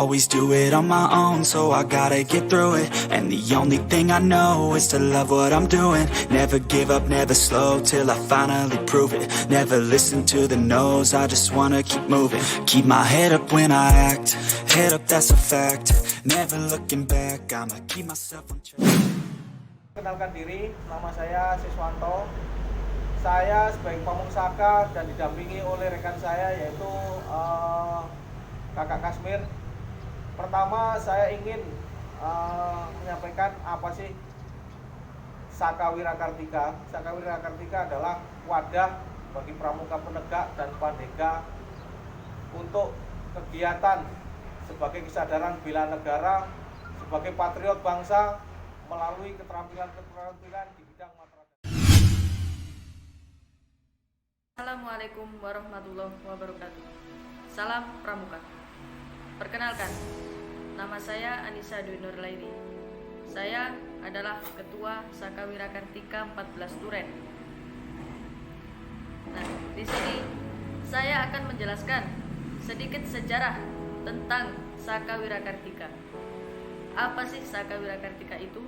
always do it on my own, so I gotta get through it. And the only thing I know is to love what I'm doing. Never give up, never slow, till I finally prove it. Never listen to the no's, I just wanna keep moving. Keep my head up when I act, head up, that's a fact. Never looking back, I'ma keep myself on track. Kenalkan diri, nama saya Siswanto. Saya sebagai Pamungsaka dan didampingi oleh rekan saya yaitu Kakak Kasmir. Pertama saya ingin menyampaikan apa sih Saka Wirakartika. Saka Wirakartika adalah wadah bagi pramuka penegak dan pandega untuk kegiatan sebagai kesadaran bela negara, sebagai patriot bangsa melalui keterampilan di bidang matrader. Assalamualaikum warahmatullahi wabarakatuh. Salam Pramuka. Perkenalkan, nama saya Anissa Dwi Nurlaini. Saya adalah Ketua Saka Wirakartika 14 Duren. Nah, di sini saya akan menjelaskan sedikit sejarah tentang Saka Wirakartika. Apa sih Saka Wirakartika itu?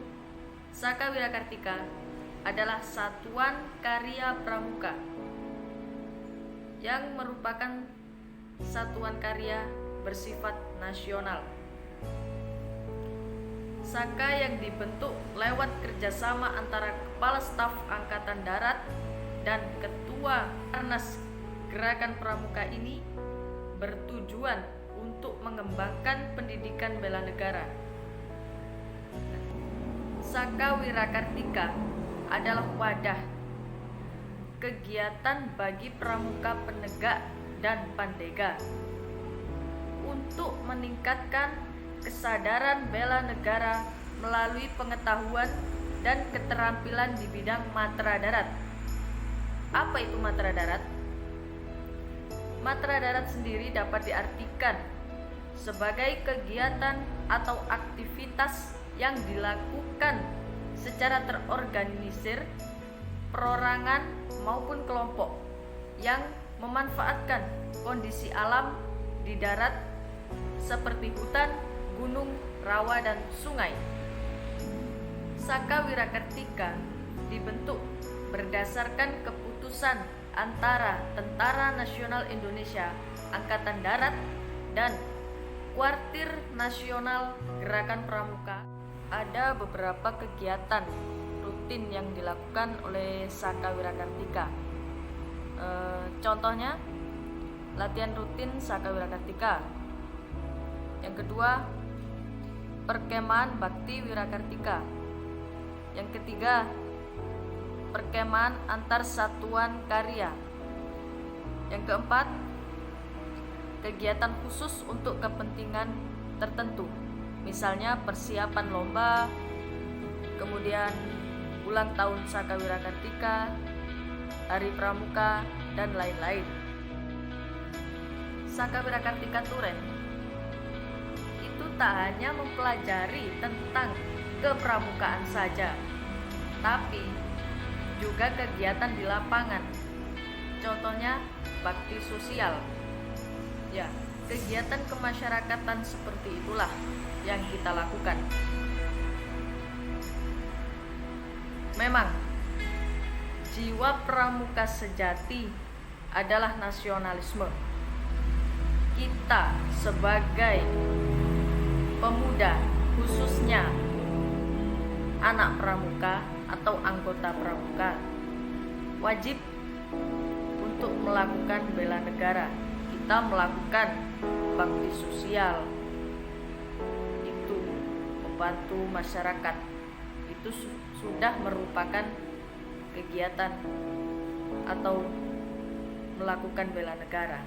Saka Wirakartika adalah satuan karya pramuka yang merupakan satuan karya bersifat nasional. Saka yang dibentuk lewat kerjasama antara Kepala Staf Angkatan Darat dan Ketua Arnas Gerakan Pramuka ini bertujuan untuk mengembangkan pendidikan bela negara. Saka Wirakartika adalah wadah kegiatan bagi pramuka penegak dan pandega untuk meningkatkan kesadaran bela negara melalui pengetahuan dan keterampilan di bidang matra darat. Apa itu matra darat? Matra darat sendiri dapat diartikan sebagai kegiatan atau aktivitas yang dilakukan secara terorganisir, perorangan maupun kelompok yang memanfaatkan kondisi alam di darat seperti hutan, gunung, rawa, dan sungai. Saka Wirakartika dibentuk berdasarkan keputusan antara Tentara Nasional Indonesia Angkatan Darat dan Kuartir Nasional Gerakan Pramuka. Ada beberapa kegiatan rutin yang dilakukan oleh Saka Wirakartika. Contohnya latihan rutin Saka Wirakartika. Yang kedua, perkemahan bakti Wirakartika. Yang ketiga, perkemahan antar satuan karya. Yang keempat, kegiatan khusus untuk kepentingan tertentu, misalnya persiapan lomba, kemudian ulang tahun Saka Wirakartika, Hari Pramuka, dan lain-lain. Saka Wirakartika Duren itu tak hanya mempelajari tentang kepramukaan saja, tapi juga kegiatan di lapangan. Contohnya bakti sosial. Ya, kegiatan kemasyarakatan seperti itulah yang kita lakukan. Memang jiwa pramuka sejati adalah nasionalisme. Kita sebagai pemuda, khususnya anak pramuka atau anggota pramuka, wajib untuk melakukan bela negara. Kita melakukan bakti sosial, itu membantu masyarakat, itu sudah merupakan kegiatan atau melakukan bela negara.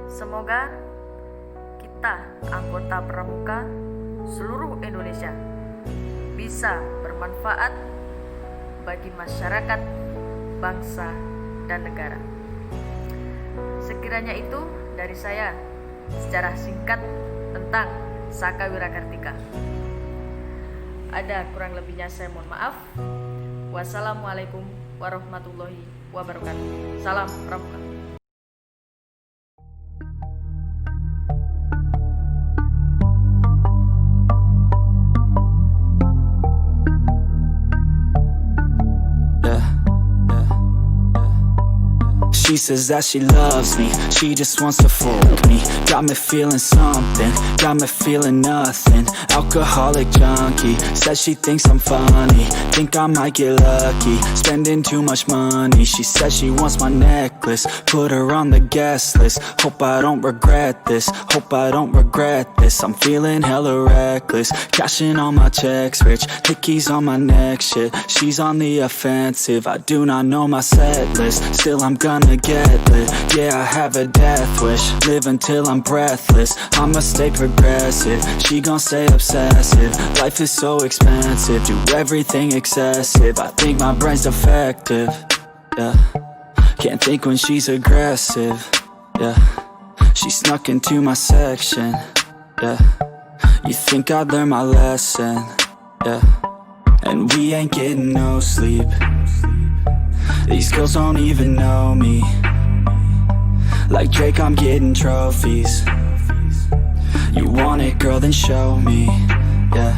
Semoga kita anggota pramuka seluruh Indonesia bisa bermanfaat bagi masyarakat, bangsa, dan negara. Sekiranya itu dari saya secara singkat tentang Saka Wirakartika. Ada kurang lebihnya saya mohon maaf. Wassalamualaikum warahmatullahi wabarakatuh. Salam Pramuka. She says that she loves me, she just wants to fuck me. Got me feeling something, got me feeling nothing. Alcoholic junkie, says she thinks I'm funny. Think I might get lucky, spending too much money. She says she wants my necklace, put her on the guest list. Hope I don't regret this, hope I don't regret this. I'm feeling hella reckless, cashing all my checks rich. Hickeys on my neck, shit, she's on the offensive. I do not know my set list, still I'm gonna get lit. Yeah, I have a death wish, live until I'm breathless. I'ma stay progressive, she gon' stay obsessive. Life is so expensive, do everything excessive. I think my brain's defective, yeah. Can't think when she's aggressive, yeah. She snuck into my section, yeah. You think I'd learn my lesson, yeah. And we ain't getting no sleep. These girls don't even know me. Like Drake, I'm getting trophies. You want it, girl, then show me, yeah.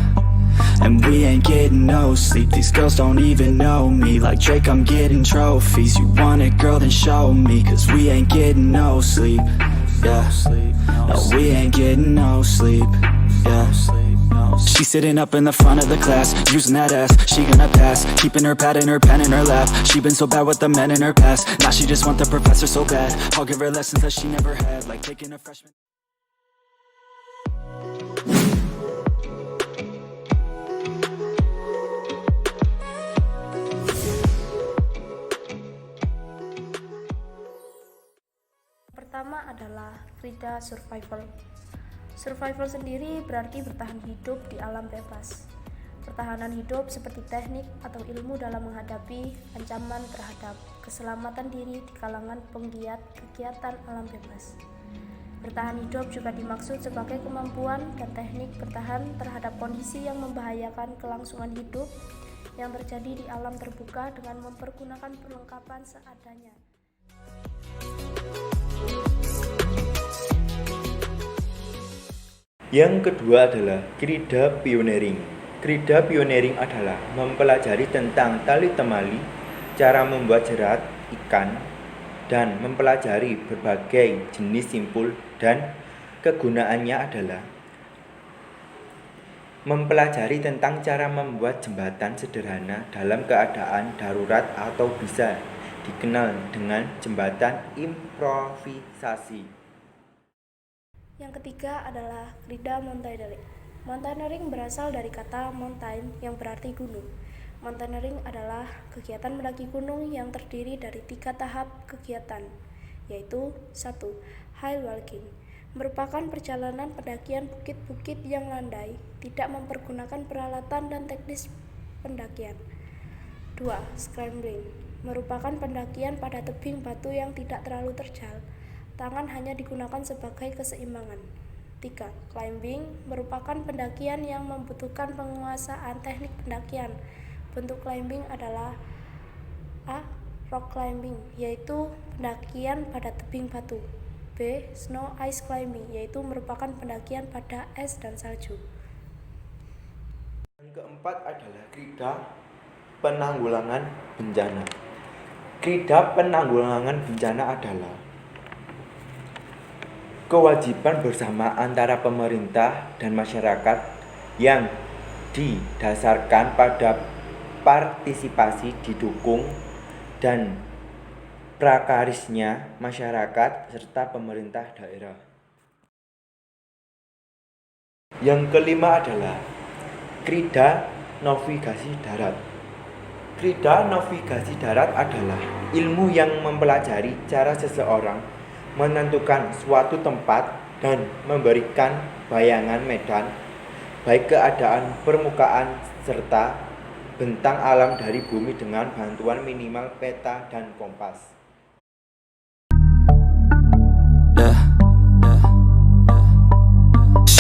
And we ain't getting no sleep. These girls don't even know me. Like Drake, I'm getting trophies. You want it, girl, then show me. Cause we ain't getting no sleep, yeah. No, we ain't getting no sleep, yeah. She's sitting up in the front of the class, using that ass, she gonna pass. Keeping her pad and her pen in her lap. She been so bad with the men in her past. Now she just want the professor so bad. I'll give her lessons that she never had, like taking a freshman. Pertama adalah Krida Survival. Survival sendiri berarti bertahan hidup di alam bebas. Pertahanan hidup seperti teknik atau ilmu dalam menghadapi ancaman terhadap keselamatan diri di kalangan penggiat kegiatan alam bebas. Bertahan hidup juga dimaksud sebagai kemampuan dan teknik bertahan terhadap kondisi yang membahayakan kelangsungan hidup yang terjadi di alam terbuka dengan mempergunakan perlengkapan seadanya. Yang kedua adalah Krida Pioneering. Krida Pioneering adalah mempelajari tentang tali temali, cara membuat jerat ikan, dan mempelajari berbagai jenis simpul, dan kegunaannya adalah mempelajari tentang cara membuat jembatan sederhana dalam keadaan darurat atau bisa dikenal dengan jembatan improvisasi. Yang ketiga adalah Krida Mountaineering. Mountaineering berasal dari kata mountain yang berarti gunung. Mountaineering adalah kegiatan mendaki gunung yang terdiri dari 3 tahap kegiatan, yaitu 1. Hill walking, merupakan perjalanan pendakian bukit-bukit yang landai, tidak mempergunakan peralatan dan teknis pendakian. 2. Scrambling, merupakan pendakian pada tebing batu yang tidak terlalu terjal, tangan hanya digunakan sebagai keseimbangan. 3. Climbing, merupakan pendakian yang membutuhkan penguasaan teknik pendakian. Bentuk climbing adalah A. Rock climbing, yaitu pendakian pada tebing batu. B. Snow ice climbing, yaitu merupakan pendakian pada es dan salju. Yang keempat adalah Krida Penanggulangan Bencana. Krida Penanggulangan Bencana adalah kewajiban bersama antara pemerintah dan masyarakat yang didasarkan pada partisipasi, didukung, dan prakarisnya masyarakat serta pemerintah daerah. Yang kelima adalah Krida Navigasi Darat. Krida Navigasi Darat adalah ilmu yang mempelajari cara seseorang menentukan suatu tempat dan memberikan bayangan medan, baik keadaan permukaan serta bentang alam dari bumi dengan bantuan minimal peta dan kompas.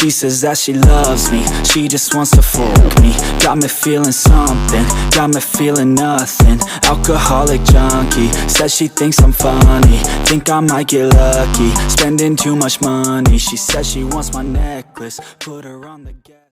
She says that she loves me, she just wants to fuck me. Got me feeling something, got me feeling nothing. Alcoholic junkie, says she thinks I'm funny. Think I might get lucky, spending too much money. She says she wants my necklace, put her on the gas.